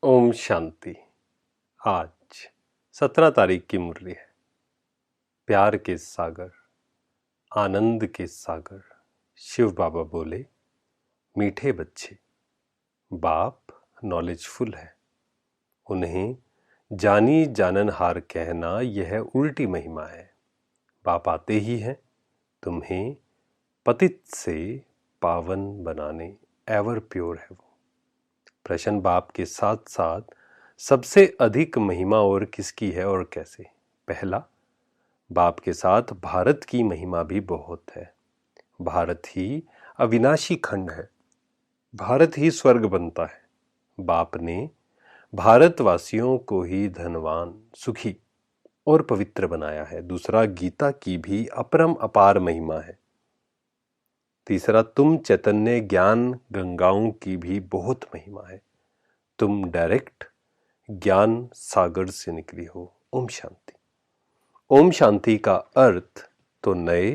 ओम शांति। आज 17 तारीख की मुरली है। प्यार के सागर, आनंद के सागर शिव बाबा बोले, मीठे बच्चे, बाप नॉलेजफुल है, उन्हें जानी जाननहार कहना यह उल्टी महिमा है। बाप आते ही हैं तुम्हें पतित से पावन बनाने, एवर प्योर है वो। प्रश्न बाप के साथ साथ सबसे अधिक महिमा और किसकी है और कैसे? पहला, बाप के साथ भारत की महिमा भी बहुत है। भारत ही अविनाशी खंड है, भारत ही स्वर्ग बनता है। बाप ने भारतवासियों को ही धनवान, सुखी और पवित्र बनाया है। दूसरा, गीता की भी अपरम अपार महिमा है। तीसरा, तुम चैतन्य ज्ञान गंगाओं की भी बहुत महिमा है। तुम डायरेक्ट ज्ञान सागर से निकली हो। ओम शांति। ओम शांति का अर्थ तो नए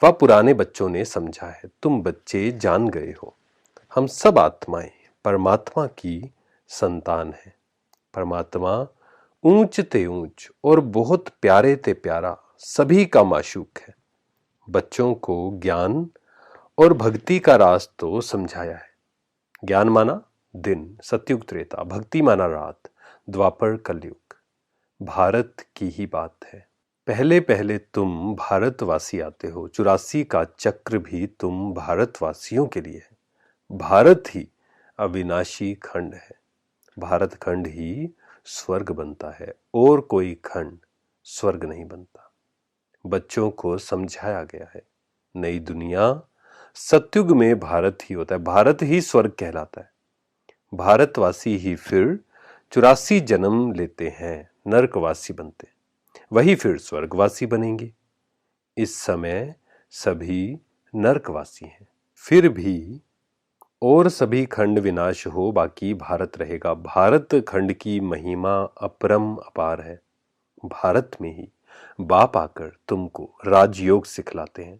व पुराने बच्चों ने समझा है। तुम बच्चे जान गए हो, हम सब आत्माएं परमात्मा की संतान हैं। परमात्मा ऊंच ते ऊंच और बहुत प्यारे ते प्यारा, सभी का माशूक है। बच्चों को ज्ञान और भक्ति का राज तो समझाया है। ज्ञान माना दिन, सतयुग त्रेता, भक्ति माना रात, द्वापर कलयुग। भारत की ही बात है। पहले पहले तुम भारतवासी आते हो। 84 का चक्र भी तुम भारतवासियों के लिए है। भारत ही अविनाशी खंड है। भारत खंड ही स्वर्ग बनता है और कोई खंड स्वर्ग नहीं बनता। बच्चों को समझाया गया है, नई दुनिया सतयुग में भारत ही होता है, भारत ही स्वर्ग कहलाता है। भारतवासी ही फिर 84 जन्म लेते हैं, नरकवासी बनते, वही फिर स्वर्गवासी बनेंगे। इस समय सभी नरकवासी हैं, फिर भी और सभी खंड विनाश हो, बाकी भारत रहेगा। भारत खंड की महिमा अपरम अपार है। भारत में ही बाप आकर तुमको राजयोग सिखलाते हैं।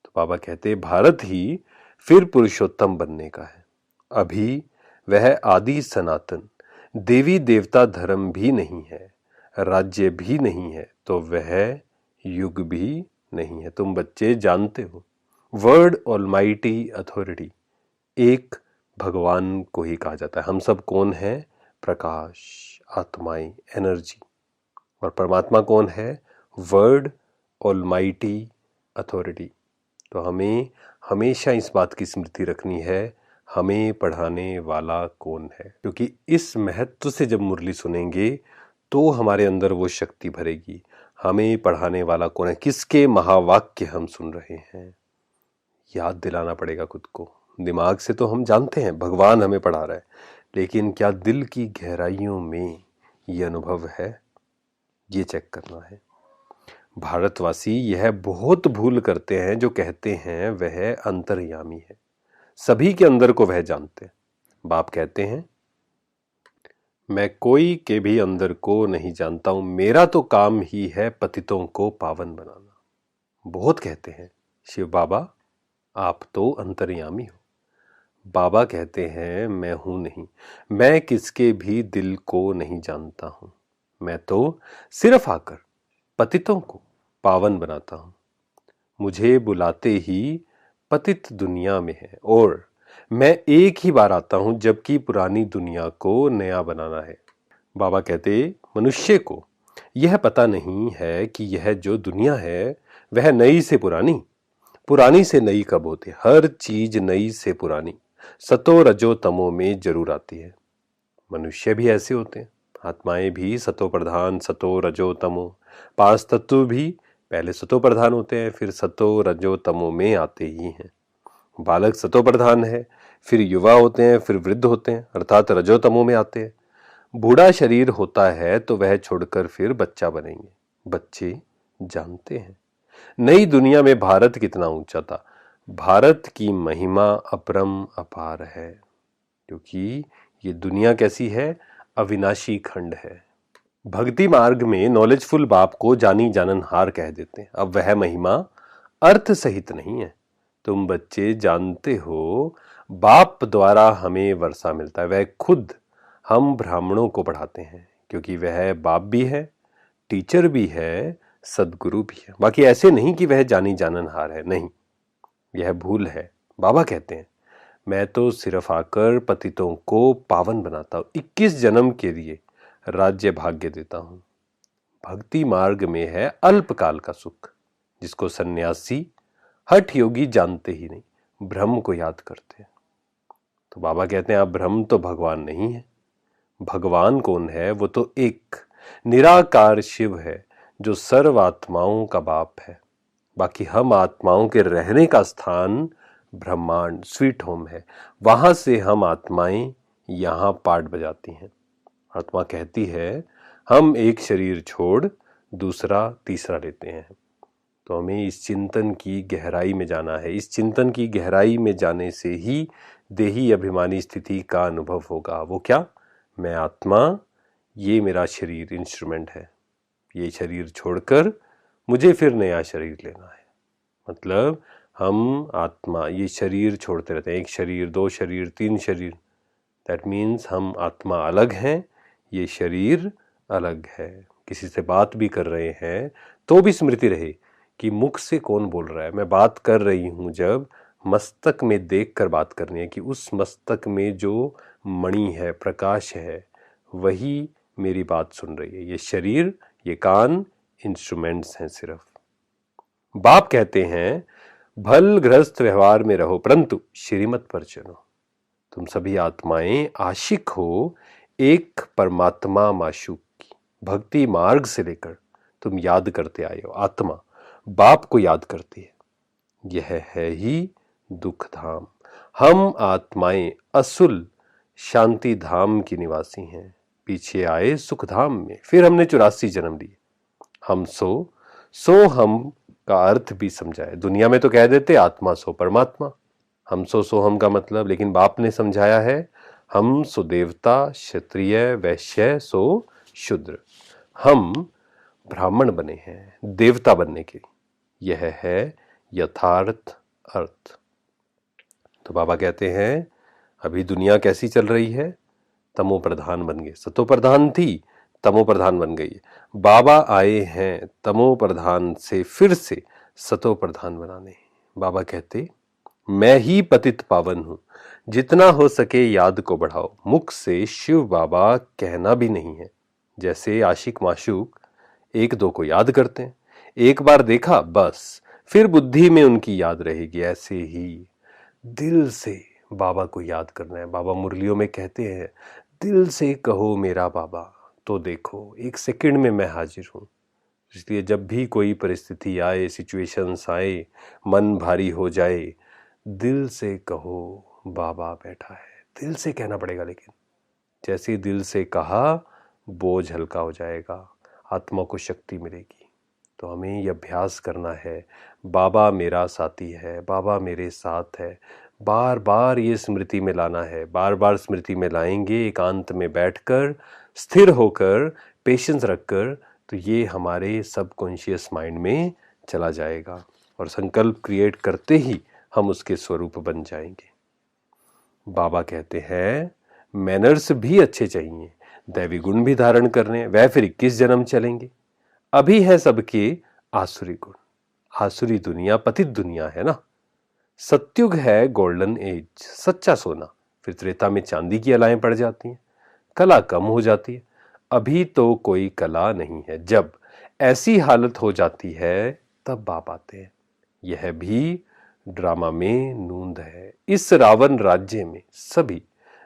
तो बाबा कहते हैं भारत ही फिर पुरुषोत्तम बनने का है। अभी वह आदि सनातन देवी देवता धर्म भी नहीं है, राज्य भी नहीं है, तो वह युग भी नहीं है। तुम बच्चे जानते हो, वर्ड ऑलमाइटी अथॉरिटी एक भगवान को ही कहा जाता है। हम सब कौन है? प्रकाश, आत्माएं, एनर्जी। और परमात्मा कौन है? Word almighty authority. तो हमें हमेशा इस बात की स्मृति रखनी है, हमें पढ़ाने वाला कौन है। क्योंकि इस महत्व से जब मुरली सुनेंगे तो हमारे अंदर वो शक्ति भरेगी। हमें पढ़ाने वाला कौन है, किसके महावाक्य हम सुन रहे हैं, याद दिलाना पड़ेगा खुद को। दिमाग से तो हम जानते हैं भगवान हमें पढ़ा रहा है, लेकिन क्या दिल की गहराइयों में ये अनुभव है, ये चेक करना है। भारतवासी यह बहुत भूल करते हैं जो कहते हैं वह अंतर्यामी है, सभी के अंदर को वह जानते हैं। बाप कहते हैं मैं कोई के भी अंदर को नहीं जानता हूं, मेरा तो काम ही है पतितों को पावन बनाना। बहुत कहते हैं शिव बाबा आप तो अंतर्यामी हो। बाबा कहते हैं मैं हूं नहीं, मैं किसके भी दिल को नहीं जानता हूं, मैं तो सिर्फ आकर पतितों को पावन बनाता हूं। मुझे बुलाते ही पतित दुनिया में है और मैं एक ही बार आता हूं जबकि पुरानी दुनिया को नया बनाना है। बाबा कहते मनुष्य को यह पता नहीं है कि यह जो दुनिया है वह नई से पुरानी, पुरानी से नई कब होती है। हर चीज नई से पुरानी सतो रजो तमो में जरूर आती है। मनुष्य भी ऐसे होते हैं, आत्माएं भी सतो प्रधान, सतो रजो तमो, 5 तत्व भी पहले सतो प्रधान होते हैं, फिर सतो रजो तमो में आते ही हैं। बालक सतो प्रधान है, फिर युवा होते हैं, फिर वृद्ध होते हैं, अर्थात रजो तमो में आते हैं। बूढ़ा शरीर होता है तो वह छोड़कर फिर बच्चा बनेंगे। बच्चे जानते हैं नई दुनिया में भारत कितना ऊंचा था। भारत की महिमा अपरम अपार है, क्योंकि ये दुनिया कैसी है? अविनाशी खंड है। भक्ति मार्ग में नॉलेजफुल बाप को जानी जाननहार कह देते हैं। अब वह महिमा अर्थ सहित नहीं है। तुम बच्चे जानते हो बाप द्वारा हमें वर्षा मिलता है, वह खुद हम ब्राह्मणों को पढ़ाते हैं क्योंकि वह बाप भी है, टीचर भी है, सदगुरु भी है। बाकी ऐसे नहीं कि वह जानी जाननहार है, नहीं, यह भूल है। बाबा कहते हैं मैं तो सिर्फ आकर पतितों को पावन बनाता हूँ, 21 जन्म के लिए राज्य भाग्य देता हूँ। भक्ति मार्ग में है अल्पकाल का सुख, जिसको सन्यासी हठ योगी जानते ही नहीं, ब्रह्म को याद करते हैं। तो बाबा कहते हैं आप ब्रह्म तो भगवान नहीं है। भगवान कौन है? वो तो एक निराकार शिव है जो सर्व आत्माओं का बाप है। बाकी हम आत्माओं के रहने का स्थान ब्रह्मांड स्वीट होम है। वहां से हम आत्माएं यहां पार्ट बजाती हैं। आत्मा कहती है हम एक शरीर छोड़ दूसरा तीसरा लेते हैं। तो हमें इस चिंतन की गहराई में जाना है। इस चिंतन की गहराई में जाने से ही देही अभिमानी स्थिति का अनुभव होगा। वो क्या? मैं आत्मा, ये मेरा शरीर इंस्ट्रूमेंट है, ये शरीर छोड़कर मुझे फिर नया शरीर लेना है। मतलब हम आत्मा, ये शरीर छोड़ते रहते हैं, एक शरीर, दो शरीर, तीन शरीर। दैट मीन्स हम आत्मा अलग हैं, ये शरीर अलग है। किसी से बात भी कर रहे हैं तो भी स्मृति रहे कि मुख से कौन बोल रहा है। मैं बात कर रही हूँ जब मस्तक में देखकर बात करनी है कि उस मस्तक में जो मणि है, प्रकाश है, वही मेरी बात सुन रही है। ये शरीर, ये कान इंस्ट्रूमेंट्स हैं सिर्फ। बाप कहते हैं भल गृहस्थ व्यवहार में रहो परंतु श्रीमत पर चलो। तुम सभी आत्माएं आशिक हो एक परमात्मा माशूक की। भक्ति मार्ग से लेकर तुम याद करते आए हो, आत्मा बाप को याद करती है। यह है ही दुख धाम। हम आत्माएं असुल शांति धाम की निवासी हैं। पीछे आए सुख धाम में, फिर हमने 84 जन्म लिए। हम सो हम का अर्थ भी समझाए। दुनिया में तो कह देते आत्मा सो परमात्मा, हम सो हम का मतलब, लेकिन बाप ने समझाया है हम सो देवता, क्षत्रिय, वैश्य सो शूद्र। हम ब्राह्मण बने हैं देवता बनने के। यह है यथार्थ अर्थ। तो बाबा कहते हैं अभी दुनिया कैसी चल रही है? तमो प्रधान बन गए। सतो प्रधान थी, तमो प्रधान बन गई है। बाबा आए हैं तमो प्रधान से फिर से सतो प्रधान बनाने। बाबा कहते मैं ही पतित पावन हूं, जितना हो सके याद को बढ़ाओ। मुख से शिव बाबा कहना भी नहीं है। जैसे आशिक माशूक एक दो को याद करते हैं, एक बार देखा बस, फिर बुद्धि में उनकी याद रहेगी। ऐसे ही दिल से बाबा को याद करना है। बाबा मुरलियों में कहते हैं दिल से कहो मेरा बाबा, तो देखो एक सेकंड में मैं हाजिर हूं। इसलिए जब भी कोई परिस्थिति आए, सिचुएशंस आए, मन भारी हो जाए, दिल से कहो बाबा बैठा है। दिल से कहना पड़ेगा, लेकिन जैसे दिल से कहा बोझ हल्का हो जाएगा, आत्मा को शक्ति मिलेगी। तो हमें यह अभ्यास करना है, बाबा मेरा साथी है, बाबा मेरे साथ है। बार बार ये स्मृति में लाना है। बार बार स्मृति में लाएंगे एकांत में बैठकर, स्थिर होकर, पेशेंस रखकर, तो ये हमारे सबकॉन्शियस माइंड में चला जाएगा और संकल्प क्रिएट करते ही हम उसके स्वरूप बन जाएंगे। बाबा कहते हैं मैनर्स भी अच्छे चाहिए, दैवी गुण भी धारण करने, वह फिर 21 जन्म चलेंगे। अभी है सबके आसुरी गुण। आसुरी दुनिया पतित दुनिया है ना। सत्युग है गोल्डन एज, सच्चा सोना। फिर त्रेता में चांदी की अलाएं पड़ जाती हैं, कला कम हो जाती है। अभी तो कोई कला नहीं है। जब ऐसी हालत हो जाती है तब बाप आते हैं। यह भी ड्रामा में नूंद है। इस रावण राज्य में सभी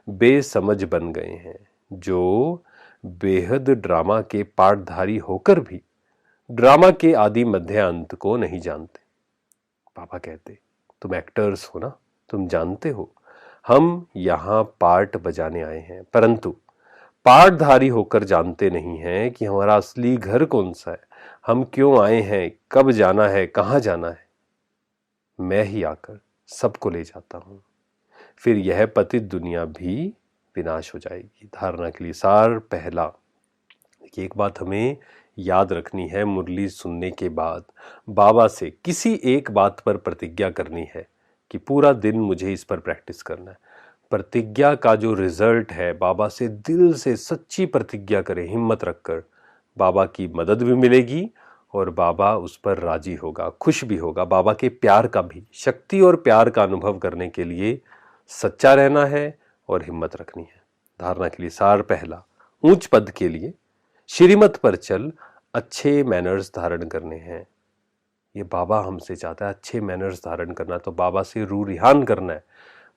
बेसमझ बन गए हैं, जो बेहद ड्रामा के पाठधारी होकर भी ड्रामा के आदि मध्य अंत को नहीं जानते। पापा कहते तुम एक्टर्स हो ना, तुम जानते हो हम यहाँ पार्ट बजाने आए हैं, परंतु पार्टधारी होकर जानते नहीं हैं कि हमारा असली घर कौन सा है, हम क्यों आए हैं, कब जाना है, कहाँ जाना है। मैं ही आकर सबको ले जाता हूँ। फिर यह पतित दुनिया भी विनाश हो जाएगी। धारणा के लिए सार पहला, एक बात हमें याद रखनी है। मुरली सुनने के बाद बाबा से किसी एक बात पर प्रतिज्ञा करनी है कि पूरा दिन मुझे इस पर प्रैक्टिस करना है। प्रतिज्ञा का जो रिजल्ट है, बाबा से दिल से सच्ची प्रतिज्ञा करें हिम्मत रखकर, बाबा की मदद भी मिलेगी और बाबा उस पर राजी होगा, खुश भी होगा। बाबा के प्यार का भी, शक्ति और प्यार का अनुभव करने के लिए सच्चा रहना है और हिम्मत रखनी है। धारणा के लिए सार पहला, ऊंच पद के लिए श्रीमत पर चल अच्छे मैनर्स धारण करने हैं। ये बाबा हमसे चाहता है, अच्छे मैनर्स धारण करना, तो बाबा से रू रिहान करना है।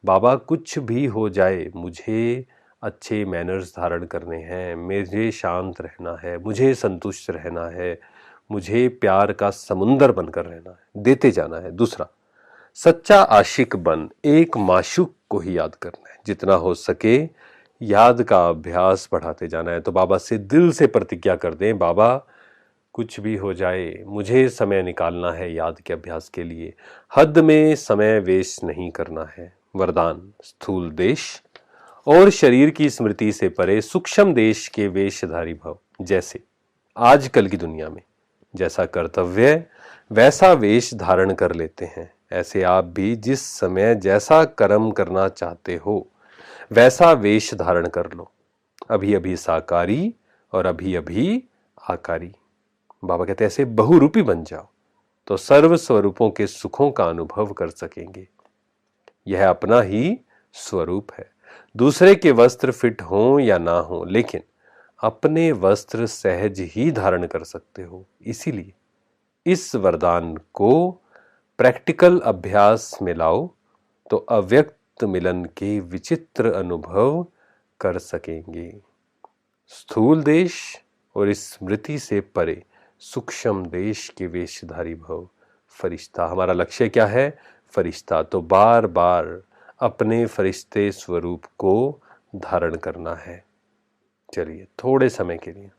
बाबा कुछ भी हो जाए मुझे अच्छे मैनर्स धारण करने हैं, मुझे शांत रहना है, मुझे संतुष्ट रहना है, मुझे प्यार का समुंदर बनकर रहना है, देते जाना है। दूसरा, सच्चा आशिक बन एक माशूक को ही याद करना है, जितना हो सके याद का अभ्यास बढ़ाते जाना है। तो बाबा से दिल से प्रतिज्ञा कर दें, बाबा कुछ भी हो जाए मुझे समय निकालना है याद के अभ्यास के लिए, हद में समय वेस्ट नहीं करना है। वरदान, स्थूल देश और शरीर की स्मृति से परे सूक्ष्म देश के वेशधारी भव। जैसे आजकल की दुनिया में जैसा कर्तव्य वैसा वेश धारण कर लेते हैं, ऐसे आप भी जिस समय जैसा कर्म करना चाहते हो वैसा वेश धारण कर लो। अभी अभी साकारी और अभी अभी आकारी। बाबा कहते हैं ऐसे बहुरूपी बन जाओ तो सर्व स्वरूपों के सुखों का अनुभव कर सकेंगे। यह अपना ही स्वरूप है। दूसरे के वस्त्र फिट हों या ना हो, लेकिन अपने वस्त्र सहज ही धारण कर सकते हो। इसीलिए इस वरदान को प्रैक्टिकल अभ्यास में लाओ तो अव्यक्त मिलन के विचित्र अनुभव कर सकेंगे। स्थूल देश और स्मृति से परे सूक्ष्म देश के वेशधारी भव। फरिश्ता, हमारा लक्ष्य क्या है? फरिश्ता। तो बार बार अपने फरिश्ते स्वरूप को धारण करना है। चलिए थोड़े समय के लिए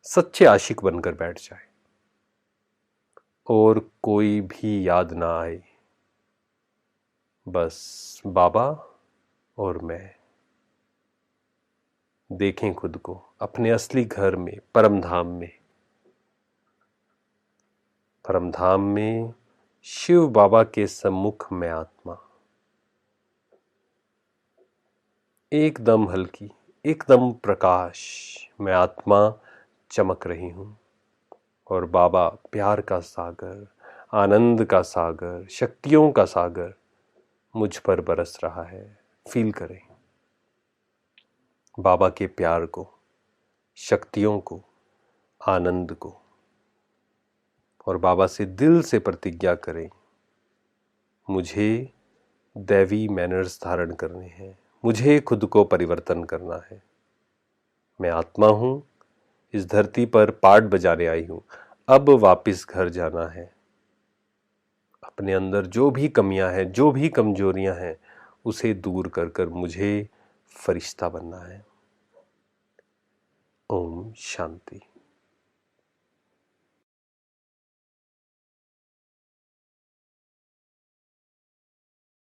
सच्चे आशिक बनकर बैठ जाए और कोई भी याद ना आए, बस बाबा और मैं। देखें खुद को अपने असली घर में, परमधाम में। परमधाम में शिव बाबा के सम्मुख में आत्मा एकदम हल्की, एकदम प्रकाश में आत्मा चमक रही हूं और बाबा प्यार का सागर, आनंद का सागर, शक्तियों का सागर मुझ पर बरस रहा है। फील करें बाबा के प्यार को, शक्तियों को, आनंद को, और बाबा से दिल से प्रतिज्ञा करें, मुझे दैवी मैनर्स धारण करने हैं, मुझे खुद को परिवर्तन करना है। मैं आत्मा हूं, इस धरती पर पाठ बजाने आई हूं, अब वापस घर जाना है। अपने अंदर जो भी कमियां हैं, जो भी कमजोरियां हैं, उसे दूर कर कर मुझे फरिश्ता बनना है। ओम शांति।